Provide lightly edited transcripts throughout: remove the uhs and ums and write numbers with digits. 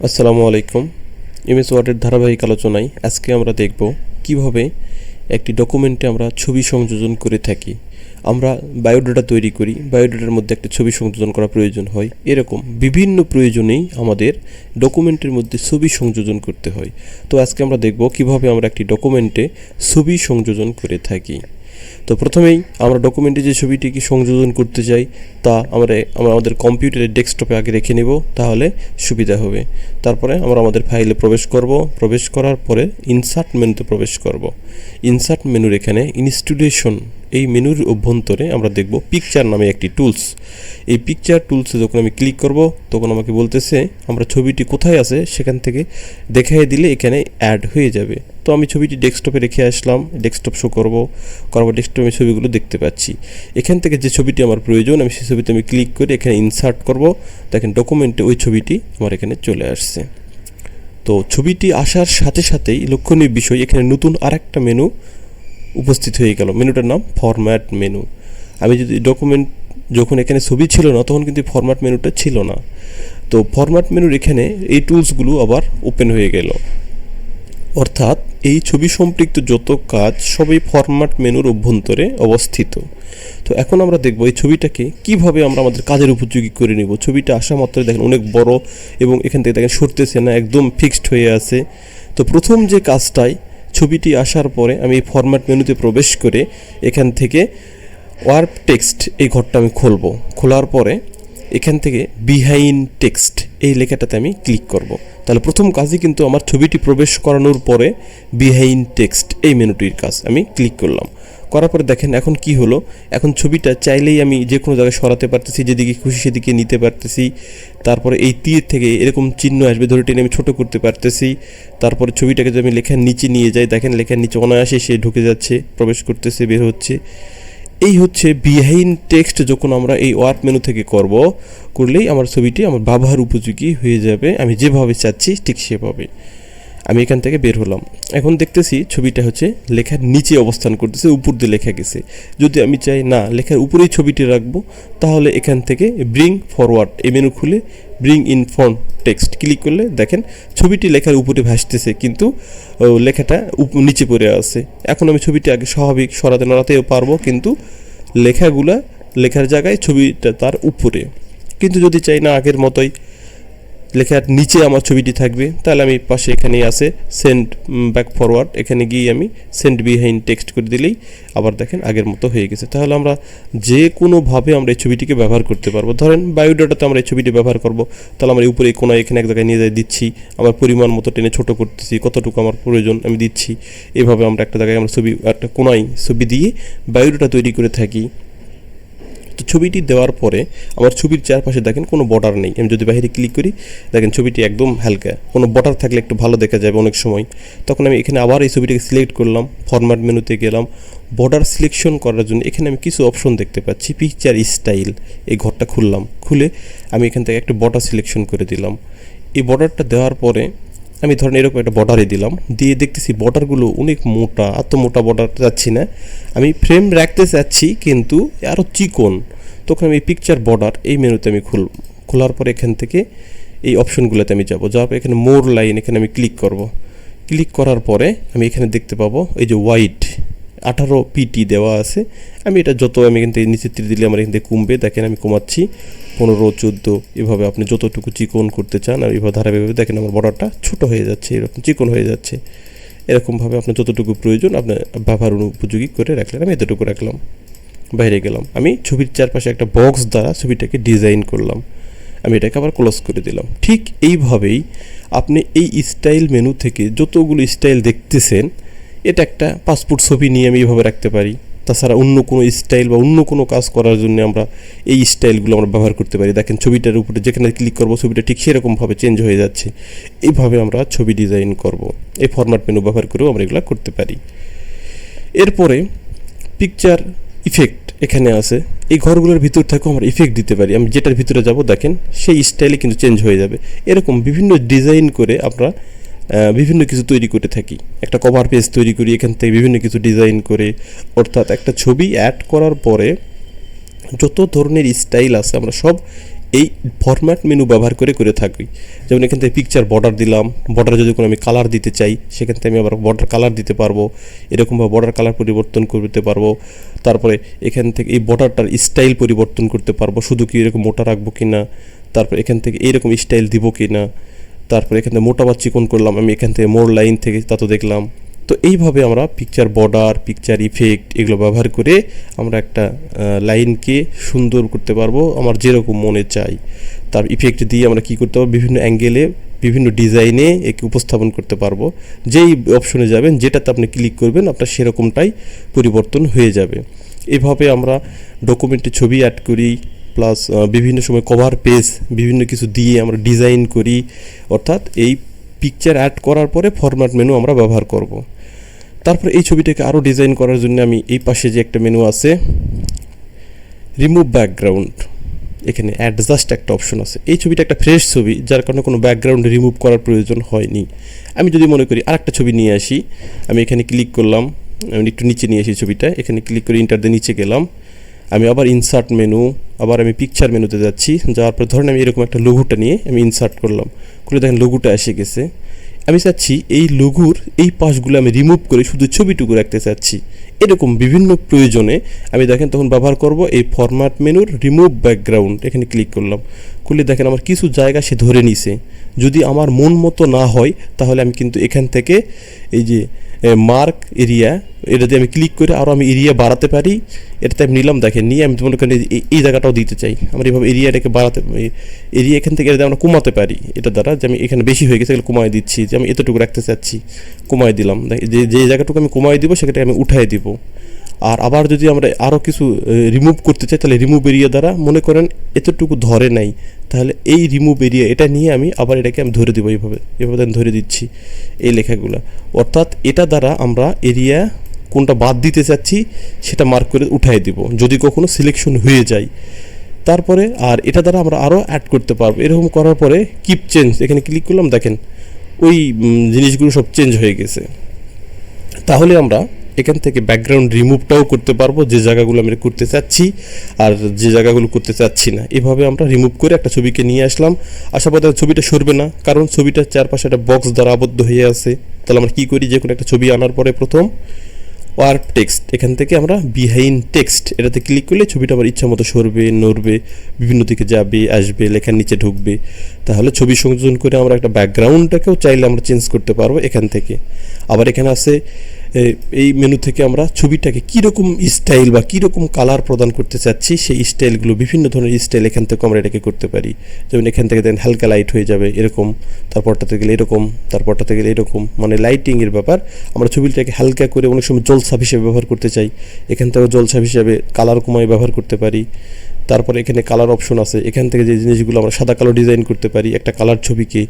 আসসালামু আলাইকুম। এমএস ওয়ার্ডের ধারাবাহিক আলোচনায় আজকে আমরা দেখব কিভাবে একটি ডকুমেন্টে আমরা ছবি সংযোজন করে থাকি। আমরা বায়োডাটা তৈরি করি, বায়োডাটার মধ্যে একটা ছবি সংযোজন করা প্রয়োজন হয়। এরকম বিভিন্ন প্রয়োজনেই আমাদের ডকুমেন্টের মধ্যে ছবি সংযোজন করতে হয়। তো আজকে আমরা দেখব কিভাবে আমরা একটি ডকুমেন্টে ছবি সংযোজন করে থাকি। তো প্রথমেই আমরা ডকুমেন্টে যে ছবিটিকে সংযোজন করতে চাই তা আমরা আমাদের কম্পিউটারের ডেস্কটপে আগে রেখে নেব, তাহলে সুবিধা হবে। তারপরে আমরা আমাদের ফাইলে প্রবেশ করব। প্রবেশ করার পরে ইনসার্ট মেনুতে প্রবেশ করব। ইনসার্ট মেনুর এখানে ইনস্টলেশন এই মেনুর অভ্যন্তরে আমরা দেখব পিকচার নামে একটি টুলস। এই পিকচার টুলসে যখন আমি ক্লিক করব তখন আমাকে বলতেছে আমরা ছবিটি কোথায় আছে সেখান থেকে দেখিয়ে দিলে এখানে অ্যাড হয়ে যাবে। তো আমি ছবিটি ডেস্কটপে রেখে আসলাম, ডেস্কটপ শো করার পর ডেস্কটপে আমি ছবিগুলো দেখতে পাচ্ছি। এখান থেকে যে ছবিটি আমার প্রয়োজন আমি সেই ছবিতে আমি ক্লিক করে এখানে ইনসার্ট করব। দেখেন ডকুমেন্টে ওই ছবিটি আমার এখানে চলে আসছে। তো ছবিটি আসার সাথে সাথেই লক্ষণীয় বিষয় এখানে নতুন আরেকটা মেনু উপস্থিত হয়ে গেল। মেনুটার নাম ফরম্যাট মেনু। আমি যদি ডকুমেন্ট যখন এখানে ছবি ছিল না তখন কিন্তু ফরম্যাট মেনুটা ছিল না। তো ফরম্যাট মেনুর এখানে এই টুলসগুলো আবার ওপেন হয়ে গেল, অর্থাৎ এই ছবি সম্পৃক্ত যত কাজ সবই ফরম্যাট মেনুর অভ্যন্তরে অবস্থিত। তো এখন আমরা দেখব এই ছবিটাকে কিভাবে আমরা আমাদের কাজের উপযোগী করে নিব। ছবিটা আসা মাত্রই দেখেন অনেক বড় এবং এখান থেকে দেখেন সরতেছে না, একদম ফিক্সড হয়ে আছে। তো প্রথম যে কাজটাই ছবিটি আসার পরে আমি এই ফরম্যাট মেনুতে প্রবেশ করে এখান থেকে ওয়ার্প টেক্সট এই ঘরটা আমি খুলব। খোলার পরে এখান থেকে বিহাইন্ড টেক্সট এই লেখাটাতে আমি ক্লিক করব। তাহলে প্রথম কাজই কিন্তু আমার ছবিটি প্রবেশ করানোর পরে বিহাইন্ড টেক্সট এই মেনুটির কাজ আমি ক্লিক করলাম। করার পরে দেখেন এখন কি হলো, এখন ছবিটা চাইলেই আমি যে কোনো জায়গায় সরাতে পারতেছি, যেদিকে খুশি সেদিকে নিতে পারতেছি। তারপরে এই তীর থেকে এরকম চিহ্ন আসবে, ধরে টেনে আমি ছোটো করতে পারতেছি। তারপরে ছবিটাকে যদি আমি লেখার নিচে নিয়ে যাই, দেখেন লেখার নিচে অনায়াসে সে ঢুকে যাচ্ছে, প্রবেশ করতেছে, বের হচ্ছে। এই হচ্ছে বিহাইন্ড টেক্সট। যখন আমরা এই ওয়ার্ক মেনু থেকে করলেই আমার ছবিটি আমার ব্যবহার উপযোগী হয়ে যাবে, আমি যেভাবে চাচ্ছি ঠিক সেভাবে। আমি এখান থেকে বের হলাম। এখন দেখতেছি ছবিটা হচ্ছে লেখার নিচে অবস্থান করতেছে, উপর দিয়ে লেখা গেছে। যদি আমি চাই না লেখার উপরেই ছবিটি রাখবো, তাহলে এখান থেকে ব্রিং ফরওয়ার্ড এই মেনু খুলে bring in front text click করলে দেখেন ছবিটি লেখার উপরে ভাসতেছে, কিন্তু লেখাটা নিচে পড়ে আছে। এখন আমি ছবিটি আগে স্বাভাবিক সরাতে নড়াতেও পারবো, কিন্তু লেখার জায়গায় ছবিটা তার উপরে। কিন্তু যদি চাই না আগের মতোই লেখার নিচে আমার ছবিটি থাকবে, তাহলে আমি পাশে এখানেই আছে সেন্ড ব্যাক ফরওয়ার্ড, এখানে গিয়ে আমি সেন্ড বিহাইন্ড টেক্সট করে দিলেই আবার দেখেন আগের মতো হয়ে গেছে। তাহলে আমরা যে কোনোভাবে আমরা এই ছবিটিকে ব্যবহার করতে পারবো। ধরেন বায়োডাটাতে আমরা এই ছবিটি ব্যবহার করব, তাহলে আমরা উপরে কোনায় এখানে এক জায়গায় নিয়ে যাই দিচ্ছি, আমার পরিমাণ মতো টেনে ছোটো করতেছি, কতটুকু আমার প্রয়োজন আমি দিচ্ছি। এভাবে আমরা একটা জায়গায় আমরা একটা কোনায় ছবি দিয়ে বায়োডাটা তৈরি করে থাকি। তো ছবিটি দেওয়ার পরে আমার ছবির চারপাশে দেখেন কোনো বর্ডার নেই। আমি যদি বাইরে ক্লিক করি দেখেন ছবিটি একদম হালকা, কোনো বর্ডার থাকলে একটু ভালো দেখা যাবে অনেক সময়। তখন আমি এখানে আবার এই ছবিটাকে সিলেক্ট করলাম, ফরম্যাট মেনুতে গেলাম। বর্ডার সিলেকশন করার জন্য এখানে আমি কিছু অপশন দেখতে পাচ্ছি, পিকচার স্টাইল এই ঘরটা খুললাম। খুলে আমি এখান থেকে একটা বর্ডার সিলেকশন করে দিলাম। এই বর্ডারটা দেওয়ার পরে আমি ধরেন এরকম একটা বর্ডারে দিলাম, দিয়ে দেখতেছি বর্ডারগুলো অনেক মোটা, এত মোটা বর্ডার চাচ্ছি না, আমি ফ্রেম রাখতে চাচ্ছি কিন্তু আরও চিকন। তখন আমি পিকচার বর্ডার এই মেনুতে আমি খোলার পরে এখান থেকে এই অপশনগুলোতে আমি যাওয়ার পরে এখানে মোর লাইন এখানে আমি ক্লিক করব। ক্লিক করার পরে আমি এখানে দেখতে পাবো এই যে হোয়াইট 18 PT দেওয়া আছে। আমি এটা আমি এখান থেকে নিচে তীর দিলে আমার এখান থেকে কমবে, দেখেন আমি কমাচ্ছি 15, 14 এভাবে আপনি যতটুকু চিকন করতে চান আর এইভাবে ধারাবাহিকভাবে দেখেন আমার বর্ডারটা ছোটো হয়ে যাচ্ছে, এরকম চিকন হয়ে যাচ্ছে। এরকমভাবে আপনার যতটুকু প্রয়োজন আপনার ব্যবহার উপযোগী করে রাখলেন। আমি এতটুকু রাখলাম, বাইরে গেলাম। আমি ছবির চারপাশে একটা বক্স দ্বারা ছবিটাকে ডিজাইন করলাম, আমি এটাকে আবার ক্লোজ করে দিলাম। ঠিক এইভাবেই আপনি এই স্টাইল মেনু থেকে যতগুলো স্টাইল দেখতেছেন, এটা একটা পাসপোর্ট ছবি নিয়ে আমি এইভাবে রাখতে পারি। তাছাড়া অন্য কোনো স্টাইল বা অন্য কোনো কাজ করার জন্য আমরা এই স্টাইলগুলো আমরা ব্যবহার করতে পারি। দেখেন ছবিটার উপরে যেখানে ক্লিক করবো ছবিটা ঠিক সেরকমভাবে চেঞ্জ হয়ে যাচ্ছে। এইভাবে আমরা ছবি ডিজাইন করব, এই ফরম্যাট মেনু ব্যবহার করেও আমরা এগুলো করতে পারি। এরপরে পিকচার ইফেক্ট এখানে আছে, এই ঘরগুলোর ভিতর থেকেও আমরা ইফেক্ট দিতে পারি। আমি যেটার ভিতরে যাব দেখেন সেই স্টাইলে কিন্তু চেঞ্জ হয়ে যাবে। এরকম বিভিন্ন ডিজাইন করে আমরা বিভিন্ন কিছু তৈরি করে থাকি। একটা কভার পেজ তৈরি করি, এখান থেকে বিভিন্ন কিছু ডিজাইন করে, অর্থাৎ একটা ছবি অ্যাড করার পরে যত ধরনের স্টাইল আছে আমরা সব এই ফরম্যাট মেনু ব্যবহার করে থাকি। যেমন এখান থেকে পিকচার বর্ডার দিলাম, বর্ডারে যদি কোনো আমি কালার দিতে চাই সেখান থেকে আমি আবার বর্ডার কালার দিতে পারবো, এরকমভাবে বর্ডার কালার পরিবর্তন করতে পারবো। তারপরে এখান থেকে এই বর্ডারটার স্টাইল পরিবর্তন করতে পারবো, শুধু কি এরকম মোটা রাখবো কি না, তারপর এখান থেকে এইরকম স্টাইল দিব কি না, তারপরে এখান থেকে মোটা বা চিকন করলাম আমি, এখান থেকে মোর লাইন থেকে তা তো দেখলাম। তো এইভাবে আমরা পিকচার বর্ডার, পিকচার ইফেক্ট এগুলো ব্যবহার করে আমরা একটা লাইনকে সুন্দর করতে পারবো আমার যেরকম মনে চাই। তার ইফেক্ট দিয়ে আমরা কি করতে পারবো, বিভিন্ন অ্যাঙ্গেলে বিভিন্ন ডিজাইনে একে উপস্থাপন করতে পারবো। যেই অপশনে যাবেন যেটাতে আপনি ক্লিক করবেন আপনার সেরকমটাই পরিবর্তন হয়ে যাবে। এভাবে আমরা ডকুমেন্টে ছবি অ্যাড করি, প্লাস বিভিন্ন সময় কভার পেজ বিভিন্ন কিছু দিয়ে আমরা ডিজাইন করি। অর্থাৎ এই পিকচার অ্যাড করার পরে ফরম্যাট মেনু আমরা ব্যবহার করব। তারপর এই ছবিটাকে আরও ডিজাইন করার জন্য আমি এই পাশে যে একটা মেনু আছে রিমুভ ব্যাকগ্রাউন্ড, এখানে অ্যাডজাস্ট একটা অপশন আছে। এই ছবিটা একটা ফ্রেশ ছবি, যার কারণে কোনো ব্যাকগ্রাউন্ড রিমুভ করার প্রয়োজন হয়নি। আমি যদি মনে করি আরেকটা ছবি নিয়ে আসি, আমি এখানে ক্লিক করলাম, আমি একটু নিচে নিয়ে আসি ছবিটা, এখানে ক্লিক করে ইন্টার দিয়ে নিচে গেলাম, আমি আবার ইনসার্ট মেনু, আবার আমি পিকচার মেনুতে যাচ্ছি, যাওয়ার পর ধরেন আমি এরকম একটা লঘুটা নিয়ে আমি ইনসার্ট করলাম, খুলে দেখেন লঘুটা এসে গেছে। আমি চাচ্ছি এই লঘুর এই পাশগুলো আমি রিমুভ করে শুধু ছবিটুকু রাখতে চাচ্ছি। এরকম বিভিন্ন প্রয়োজনে আমি দেখেন তখন ব্যবহার করব এই ফরম্যাট মেনুর রিমুভ ব্যাকগ্রাউন্ড। এখানে ক্লিক করলাম, খুলে দেখেন আমার কিছু জায়গা সে ধরে নিছে। যদি আমার মন মতো না হয় তাহলে আমি কিন্তু এখান থেকে এই যে মার্ক এরিয়া, এটাতে আমি ক্লিক করে আরও আমি এরিয়া বাড়াতে পারি। এটাতে আমি নিলাম, দেখেন নিয়ে আমি মনে করেন এই জায়গাটাও দিতে চাই, আমার এইভাবে এরিয়াটাকে বাড়াতে, এরিয়া এখান থেকে এটা আমরা কমাতে পারি। এটা দ্বারা যে আমি এখানে বেশি হয়ে গেছে এগুলো কমাই দিচ্ছি, যে আমি এতটুকু রাখতে চাচ্ছি কমাই দিলাম, যে জায়গাটুকু আমি কমাই দিব সেটাকে আমি উঠাই দিব। আর আবার যদি আমরা আরও কিছু রিমুভ করতে চাই তাহলে রিমুভ এরিয়া দ্বারা মনে করেন এতটুকু ধরে নাই, তাহলে এই রিমুভ এরিয়া এটা নিয়ে আমি আবার এটাকে আমি ধরে দেবো, এইভাবে আমি ধরে দিচ্ছি এই লেখাগুলো। অর্থাৎ এটা দ্বারা আমরা এরিয়া কোনটা বাদ দিতে চাচ্ছি সেটা মার্ক করে উঠাই দিব যদি কখনো সিলেকশন হয়ে যায়। তারপরে আর এটা দ্বারা আমরা আরও অ্যাড করতে পারবো। এরকম করার পরে কিপ চেঞ্জ, এখানে ক্লিক করলাম, দেখেন ওই জিনিসগুলো সব চেঞ্জ হয়ে গেছে। তাহলে আমরা এখান থেকে ব্যাকগ্রাউন্ড রিমুভটাও করতে পারবো, যে জায়গাগুলো আমরা করতে চাচ্ছি আর যে জায়গাগুলো করতে চাচ্ছি না। এভাবে আমরা রিমুভ করে একটা ছবিকে নিয়ে আসলাম। আসার পর ছবিটা সরবে না, কারণ ছবিটার চারপাশে একটা বক্স দ্বারা আবদ্ধ হয়ে আছে। তাহলে আমরা কী করি, যে কোনো একটা ছবি আনার পরে প্রথম ওয়ার্ক টেক্সট, এখান থেকে আমরা বিহাইন্ড টেক্সট এটাতে ক্লিক করলে ছবিটা আবার ইচ্ছা মতো সরবে, নড়বে, বিভিন্ন দিকে যাবে, আসবে, লেখার নিচে ঢুকবে। তাহলে ছবি সংযোজন করে আমরা একটা ব্যাকগ্রাউন্ডটাকেও চাইলে আমরা চেঞ্জ করতে পারবো এখান থেকে। আবার এখানে আছে এই মেনু থেকে আমরা ছবিটাকে কীরকম স্টাইল বা কীরকম কালার প্রদান করতে চাচ্ছি সেই স্টাইলগুলো, বিভিন্ন ধরনের স্টাইল এখান থেকে আমরা এটাকে করতে পারি। যেমন এখান থেকে দেখেন হালকা লাইট হয়ে যাবে এরকম, তারপরটাতে গেলে এরকম, তারপরটাতে গেলে এরকম, মানে লাইটিংয়ের ব্যাপার। আমরা ছবিটাকে হালকা করে অনেক সময় জলছাপ হিসেবে ব্যবহার করতে চাই, এখান থেকেও জলছাপ হিসেবে কালার কমায় ব্যবহার করতে পারি। তারপরে এখানে কালার অপশন আছে, এখান থেকে যে জিনিসগুলো আমরা সাদা কালো ডিজাইন করতে পারি একটা কালার ছবিকে।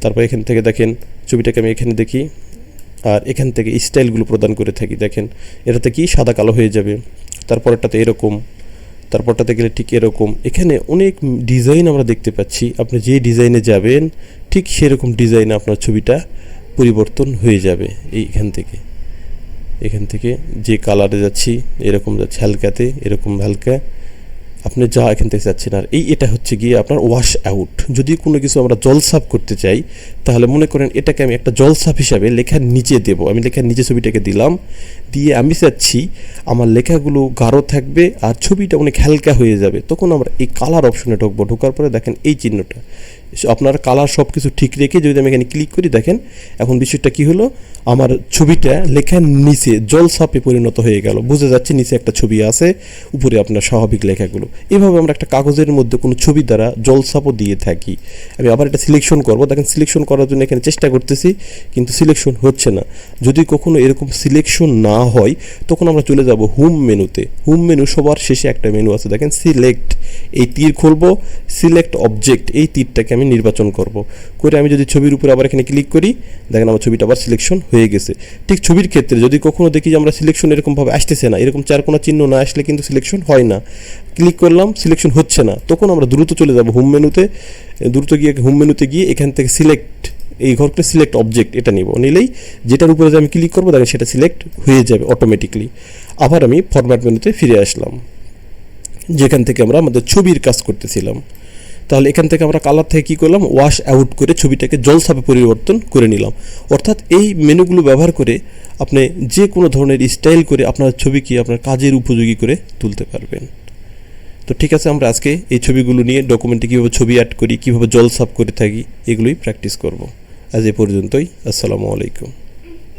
তারপর এখান থেকে দেখেন ছবিটাকে আমি এখানে দেখি, আর এখান থেকে স্টাইলগুলো প্রদান করে থাকি। দেখেন এটাতে কি সাদা কালো হয়ে যাবে, তারপরটাতে এরকম, তারপরটাতে গেলে ঠিক এরকম। এখানে অনেক ডিজাইন আমরা দেখতে পাচ্ছি, আপনি যে ডিজাইনে যাবেন ঠিক সেরকম ডিজাইনে আপনার ছবিটা পরিবর্তন হয়ে যাবে। এখান থেকে যে কালারে যাচ্ছি এরকম যাচ্ছে, হালকাতে এরকম হালকা, আপনি যা এখান থেকে চাচ্ছেন। আর এটা হচ্ছে গিয়ে আপনার ওয়াশ আউট। যদি কোনো কিছু আমরা জলসাপ করতে চাই তাহলে মনে করেন এটাকে আমি একটা জলসাপ হিসাবে লেখার নিচে দেব। আমি লেখার নিচে ছবিটাকে দিলাম, দিয়ে আমি চাচ্ছি আমার লেখাগুলো গাঢ় থাকবে আর ছবিটা অনেক হালকা হয়ে যাবে। তখন আমরা এই কালার অপশনে ঢুকবো, ঢোকার পরে দেখেন এই চিহ্নটা, আপনার কালার সব কিছু ঠিক রেখে যদি আমি এখানে ক্লিক করি, দেখেন এখন বিষয়টা কী হলো, আমার ছবিটা লেখার নিচে জলসাপে পরিণত হয়ে গেল। বুঝে যাচ্ছে নিচে একটা ছবি আছে, উপরে আপনার স্বাভাবিক লেখাগুলো। এভাবে আমরা একটা কাগজের মধ্যে কোনো ছবি দ্বারা জলসাপও দিয়ে থাকি। আমি আবার এটা সিলেকশন করব, দেখেন সিলেকশন করার জন্য এখানে চেষ্টা করতেছি কিন্তু সিলেকশন হচ্ছে না। যদি কখনো এরকম সিলেকশন না হয় তখন আমরা চলে যাব হোম মেনুতে। হোম মেনু সবার শেষে একটা মেনু আছে, দেখেন সিলেক্ট, এই তীর খুলবো, সিলেক্ট অবজেক্ট, এই তীরটাকে আমি নির্বাচন করব। করে আমি যদি ছবির উপরে আবার এখানে ক্লিক করি, দেখেন আমার ছবিটা আবার সিলেকশন হয়ে গেছে। ঠিক ছবির ক্ষেত্রে যদি কখনো দেখি যে আমরা সিলেকশন এরকমভাবে আসতেছে না, এরকম চারকোনা চিহ্ন না আসলে কিন্তু সিলেকশন হয় না। ক্লিক করলাম, সিলেকশন হচ্ছে না, তখন আমরা দ্রুত চলে যাব হোম মেনুতে। হোম মেনুতে গিয়ে এখান থেকে সিলেক্ট, এই ঘরটা সিলেক্ট অবজেক্ট এটা নিব, নিলেই যেটার উপরে যে আমি ক্লিক করবো দেখেন সেটা সিলেক্ট হয়ে যাবে অটোমেটিকলি। আবার আমি ফরম্যাট মেনুতে ফিরে আসলাম, যেখান থেকে আমরা আমাদের ছবির কাজ করতেছিলাম। তাহলে এখান থেকে আমরা কালার থেকে কী করলাম, ওয়াশ আউট করে ছবিটাকে জলছাপে পরিবর্তন করে নিলাম। অর্থাৎ এই মেনুগুলো ব্যবহার করে আপনি যে কোনো ধরনের স্টাইল করে আপনার ছবিকে আপনার কাজের উপযোগী করে তুলতে পারবেন। তো ঠিক আছে, আমরা আজকে এই ছবিগুলো নিয়ে ডকুমেন্টে কীভাবে ছবি অ্যাড করি, কীভাবে জলছাপ করে থাকি, এগুলোই প্র্যাকটিস করব। আজ এ পর্যন্তই। আসসালামু আলাইকুম।